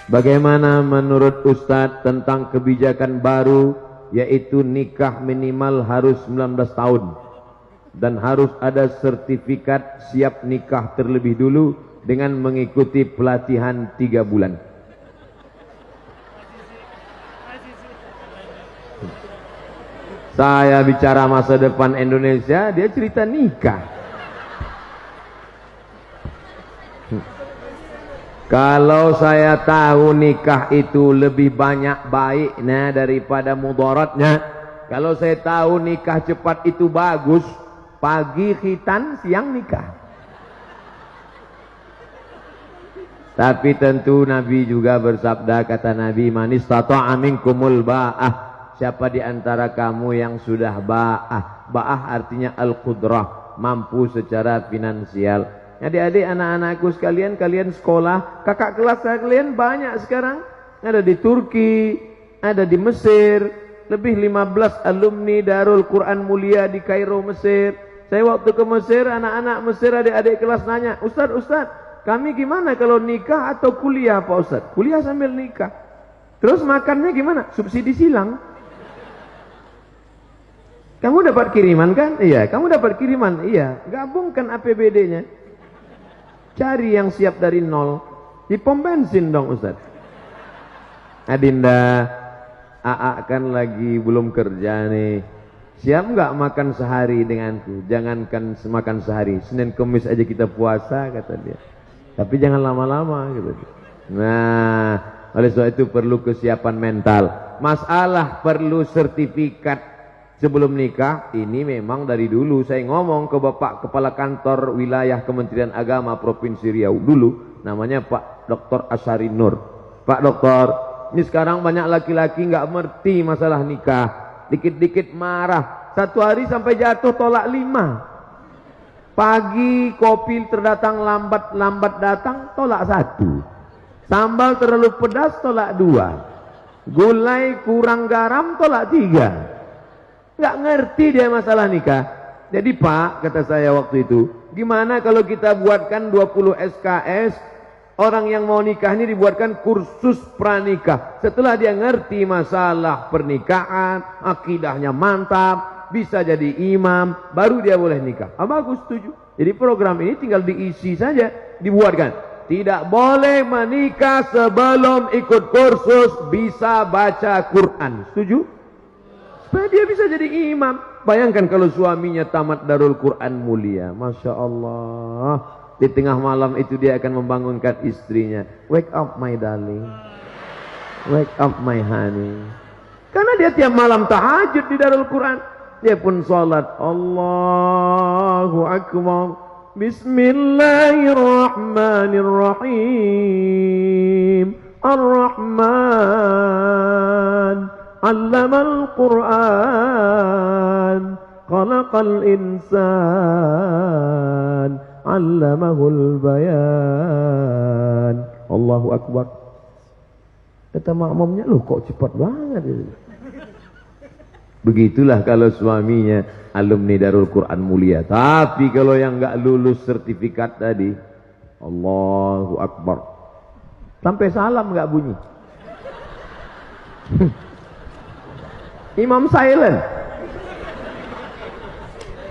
Bagaimana menurut Ustadz tentang kebijakan baru, yaitu nikah minimal harus 19 tahun dan harus ada sertifikat siap nikah terlebih dulu dengan mengikuti pelatihan 3 bulan. Saya bicara masa depan Indonesia, dia cerita nikah. Kalau saya tahu nikah itu lebih banyak baiknya daripada mudaratnya, kalau saya tahu nikah cepat itu bagus, pagi khitan, siang nikah. Tapi tentu Nabi juga bersabda, kata Nabi, man istata'a minkumul ba'ah, siapa di antara kamu yang sudah ba'ah. Ba'ah artinya al-qudrah, mampu secara finansial. Adik-adik, anak-anakku sekalian, kalian sekolah, kakak kelas kalian banyak sekarang. Ada di Turki, ada di Mesir, lebih 15 alumni Darul Quran Mulia di Kairo, Mesir. Saya waktu ke Mesir, anak-anak Mesir, adik-adik kelas nanya, Ustaz, kami gimana kalau nikah atau kuliah Pak Ustaz? Kuliah sambil nikah. Terus makannya gimana? Subsidi silang. Kamu dapat kiriman kan? Iya. Kamu dapat kiriman? Iya. Gabungkan APBD-nya. Cari yang siap dari nol. Di pom bensin dong Ustaz. Adinda, AA kan lagi belum kerja nih. Siap nggak makan sehari denganku? Jangankan makan sehari, Senin Kemis aja kita puasa, kata dia. Tapi jangan lama-lama gitu. Nah, oleh sebab itu perlu kesiapan mental. Masalah perlu sertifikat sebelum nikah, ini memang dari dulu saya ngomong ke Bapak Kepala Kantor Wilayah Kementerian Agama Provinsi Riau dulu, namanya Pak Dr. Asyari Nur. Pak Dokter, ini sekarang banyak laki-laki nggak mengerti masalah nikah, dikit-dikit marah, satu hari sampai jatuh tolak 5. Pagi kopi terdatang lambat datang, tolak 1. Sambal terlalu pedas, tolak 2. Gulai kurang garam, tolak 3. Nggak ngerti dia masalah nikah. Jadi Pak, kata saya waktu itu, gimana kalau kita buatkan 20 SKS, orang yang mau nikah ini dibuatkan kursus pranikah. Setelah dia ngerti masalah pernikahan, akidahnya mantap, bisa jadi imam, baru dia boleh nikah. Bagus, setuju. Jadi program ini tinggal diisi saja, dibuatkan. Tidak boleh menikah sebelum ikut kursus bisa baca Quran. Setuju? Supaya dia bisa jadi imam. Bayangkan kalau suaminya tamat Darul Quran Mulia, Masya Allah. Di tengah malam itu dia akan membangunkan istrinya. Wake up my darling, wake up my honey. Karena dia tiap malam tahajud di Darul Quran. Dia pun salat, Allahu Akbar, Bismillahirrahmanirrahim, Ar-Rahman Allamal Quran, Khalaqal Insan, Allamahul Bayan. Allahu Akbar. Kata makmumnya, loh kok cepat banget itu. Begitulah kalau suaminya alumni Darul Quran Mulia. Tapi kalau yang nggak lulus sertifikat tadi, Allahu Akbar, sampai salam nggak bunyi. Imam silent.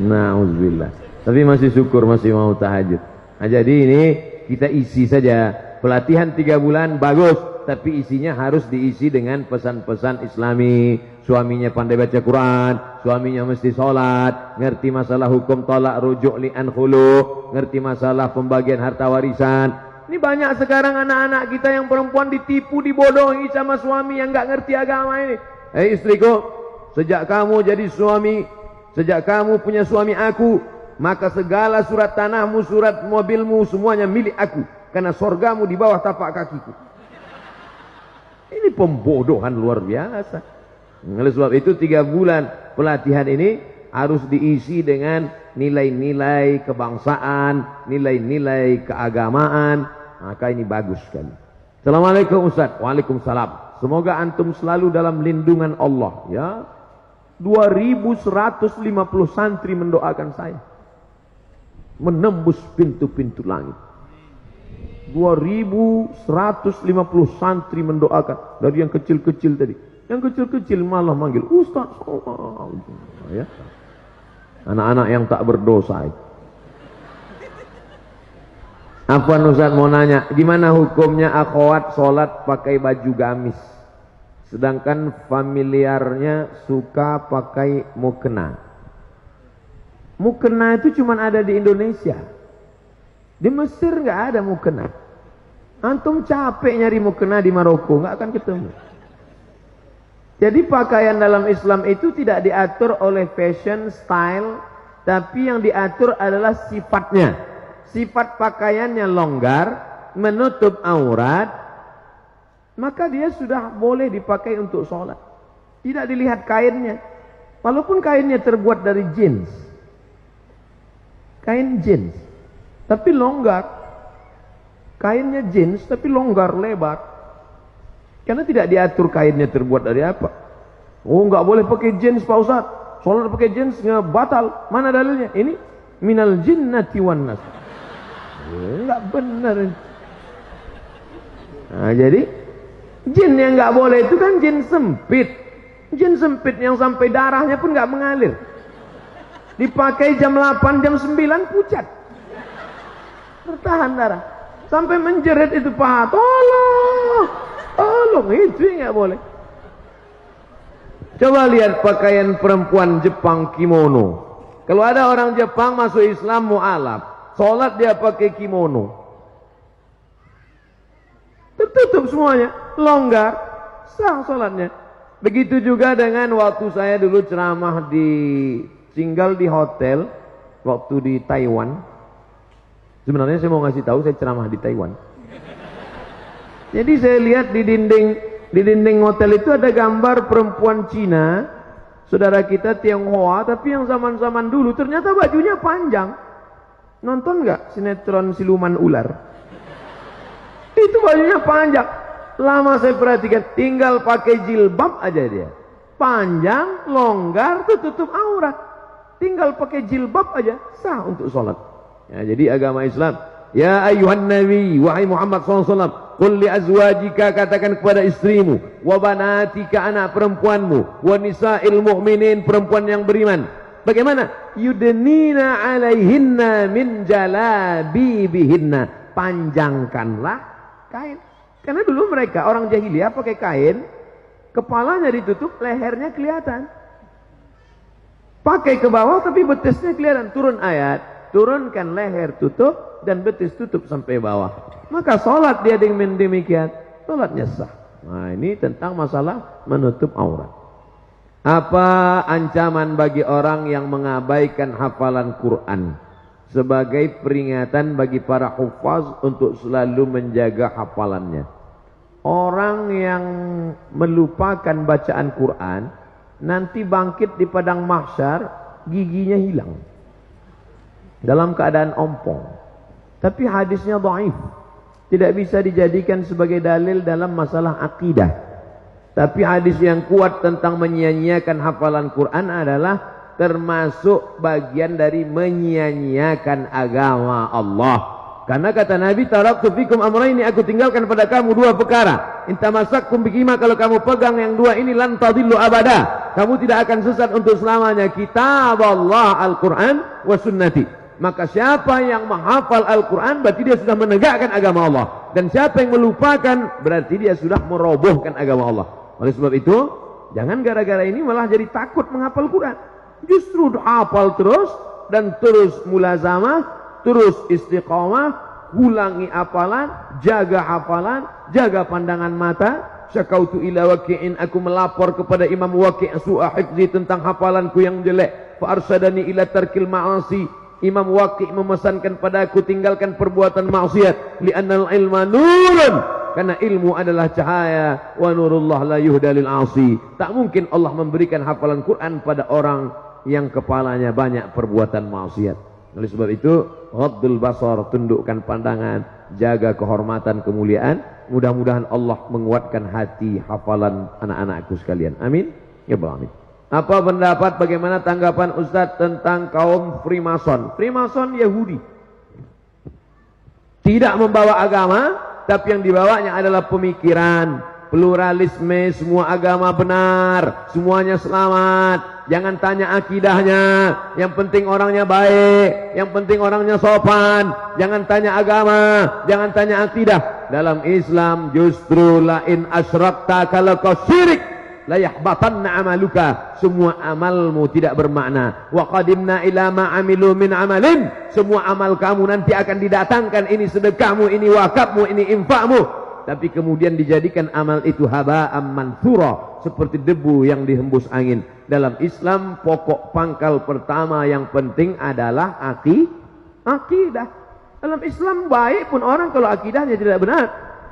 Na'udzubillah. Tapi masih syukur masih mau tahajud. Nah, jadi ini kita isi saja. Pelatihan 3 bulan bagus, tapi isinya harus diisi dengan pesan-pesan Islami. Suaminya pandai baca Quran, suaminya mesti sholat, ngerti masalah hukum tolak, rujuk, li'an, khulu, ngerti masalah pembagian harta warisan. Ini banyak sekarang anak-anak kita yang perempuan ditipu, dibodohi sama suami yang nggak ngerti agama ini. Hei istriku, sejak kamu jadi suami, sejak kamu punya suami aku, maka segala surat tanahmu, surat mobilmu, semuanya milik aku. Karena sorgamu di bawah tapak kakiku. Ini pembodohan luar biasa. Oleh sebab itu 3 bulan pelatihan ini harus diisi dengan nilai-nilai kebangsaan, nilai-nilai keagamaan. Maka ini bagus sekali. Assalamualaikum Ustaz. Waalaikumsalam. Semoga antum selalu dalam lindungan Allah, ya. 2150 santri mendoakan saya menembus pintu-pintu langit. 2150 santri mendoakan. Dari yang kecil-kecil tadi. Yang kecil-kecil malah manggil Ustaz. Ya. Anak-anak yang tak berdosa itu. Afwan Ustaz mau nanya, gimana hukumnya akhwat sholat pakai baju gamis, sedangkan familiarnya suka pakai mukena? Mukena itu cuma ada di Indonesia. Di Mesir nggak ada mukena. Antum capek nyari mukena di Maroko, nggak akan ketemu. Jadi pakaian dalam Islam itu tidak diatur oleh fashion, style, tapi yang diatur adalah sifatnya. Sifat pakaiannya longgar, menutup aurat, maka dia sudah boleh dipakai untuk sholat. Tidak dilihat kainnya. Walaupun kainnya terbuat dari jeans. Kain jeans. Tapi longgar. Kainnya jeans tapi longgar, lebar. Karena tidak diatur kainnya terbuat dari apa. Oh, nggak boleh pakai jeans Pak Ustaz. Sholat pakai jeans nggak batal. Mana dalilnya? Ini minal jinnati wan nas. Enggak benar. Nah, jadi jin yang nggak boleh itu kan jin sempit. Jin sempit yang sampai darahnya pun nggak mengalir. Dipakai jam 8, jam 9 pucat. Bertahan darah. Sampai menjerit itu paha. Tolong. Tolong. Itu yang nggak boleh. Coba lihat pakaian perempuan Jepang kimono. Kalau ada orang Jepang masuk Islam mu'alaf. Sholat dia pakai kimono. Tertutup semuanya. Longgar. Sah sholatnya. Begitu juga dengan waktu saya dulu ceramah tinggal di hotel. Waktu di Taiwan. Sebenarnya saya mau ngasih tahu saya ceramah di Taiwan. Jadi saya lihat di dinding hotel itu ada gambar perempuan Cina. Saudara kita Tionghoa. Tapi yang zaman-zaman dulu ternyata bajunya panjang. Nonton nggak sinetron siluman ular? Itu bajunya panjang. Lama saya perhatikan, tinggal pakai jilbab aja dia. Panjang, longgar, tutup aurat. Tinggal pakai jilbab aja, sah untuk sholat. Ya, jadi agama Islam. Ya ayuhan nabi, wahai Muhammad SAW. Qul li azwajika, katakan kepada istrimu. Wa banatika, anak perempuanmu. Wa nisa'il mu'minin, perempuan yang beriman. Bagaimana? Yudnina alaihinna min jalabibihinna. Panjangkanlah kain. Karena dulu mereka orang jahiliyah pakai kain, kepalanya ditutup, lehernya kelihatan. Pakai ke bawah tapi betisnya kelihatan. Turun ayat, turunkan leher tutup dan betis tutup sampai bawah. Maka sholat dia dengan demikian, sholatnya sah. Nah, ini tentang masalah menutup aurat. Apa ancaman bagi orang yang mengabaikan hafalan Quran sebagai peringatan bagi para hufaz untuk selalu menjaga hafalannya? Orang yang melupakan bacaan Quran nanti bangkit di padang mahsyar giginya hilang dalam keadaan ompong. Tapi hadisnya dhaif, tidak bisa dijadikan sebagai dalil dalam masalah akidah. Tapi hadis yang kuat tentang menyia-nyiakan hafalan Quran adalah termasuk bagian dari menyia-nyiakan agama Allah. Karena kata Nabi, taraktu fikum amrayni, aku tinggalkan pada kamu dua perkara. Intamassakum bihima, kalau kamu pegang yang dua ini lan tadillu abada. Kamu tidak akan sesat untuk selamanya. Kitab Allah Al-Quran wa sunnati. Maka siapa yang menghafal Al-Quran berarti dia sudah menegakkan agama Allah. Dan siapa yang melupakan berarti dia sudah merobohkan agama Allah. Oleh sebab itu, jangan gara-gara ini malah jadi takut menghafal Quran. Justru hafal terus dan terus mulazamah, terus istiqamah, ulangi hafalan, jaga pandangan mata. Syakautu ila waqi'in, aku melapor kepada Imam Waqi' su'a hifzi tentang hafalanku yang jelek. Fa arsadani ila tarkil ma'asi. Imam Waqi' memesankan padaku tinggalkan perbuatan maksiat. Li'annal ilma nurun, karena ilmu adalah cahaya. Wa nurullah la yuhda lil 'asi. Tak mungkin Allah memberikan hafalan Quran pada orang yang kepalanya banyak perbuatan maksiat. Oleh sebab itu, ghaddul basar, tundukkan pandangan, jaga kehormatan, kemuliaan. Mudah-mudahan Allah menguatkan hati hafalan anak-anakku sekalian. Amin. Ya Allah, amin. Apa pendapat, bagaimana tanggapan Ustadz tentang kaum Freemason? Freemason Yahudi. Tidak membawa agama, tapi yang dibawanya adalah pemikiran, pluralisme, semua agama benar, semuanya selamat. Jangan tanya akidahnya, yang penting orangnya baik, yang penting orangnya sopan. Jangan tanya agama, jangan tanya akidah. Dalam Islam justru la in asyrakta, kalau kau syirik, la yahbatanna amaluka, semua amalmu tidak bermakna. Wa qadimna ila ma amilu min amalin, semua amal kamu nanti akan didatangkan, ini sedekahmu, ini wakafmu, ini infakmu. Tapi kemudian dijadikan amal itu haba'am mansura, seperti debu yang dihembus angin. Dalam Islam pokok pangkal pertama yang penting adalah akidah. Dalam Islam baik pun orang kalau akidahnya tidak benar.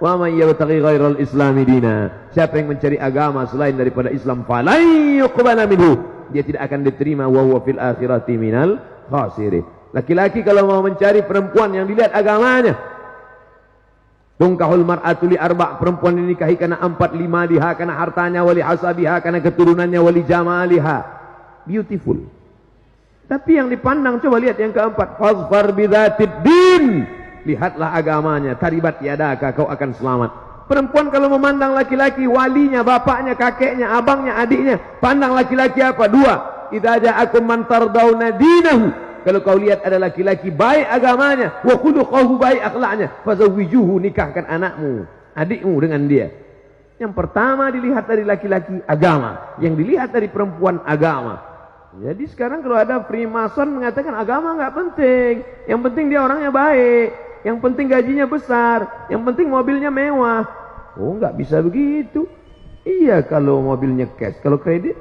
Wa may yabtaghi ghairal islami dina, siapa yang mencari agama selain daripada Islam, falan yuqbala minhu, dia tidak akan diterima, wa huwa fil akhirati minal khasirin. Laki-laki kalau mau mencari perempuan yang dilihat agamanya, tungkahul mar'atu li arba', perempuan dinikahi karena 4, 5 liha, karena hartanya, wali hasabiha, karena keturunannya, wali jamaliha, beautiful. Tapi yang dipandang, coba lihat yang keempat, fazfar bidzatid din, lihatlah agamanya, taribat yadaka, kau akan selamat. Perempuan kalau memandang laki-laki, walinya, bapaknya, kakeknya, abangnya, adiknya, pandang laki-laki apa? 2, idza ja'akum man tardawna dinahu, kalau kau lihat ada laki-laki baik agamanya, wa khuluquhu, baik akhlaknya, fazawwijuhu, nikahkan anakmu, adikmu dengan dia. Yang pertama dilihat dari laki-laki agama, yang dilihat dari perempuan agama. Jadi sekarang kalau ada Freemason mengatakan agama nggak penting, yang penting dia orangnya baik, yang penting gajinya besar, yang penting mobilnya mewah. Oh, nggak bisa begitu. Iya kalau mobilnya cash, kalau kredit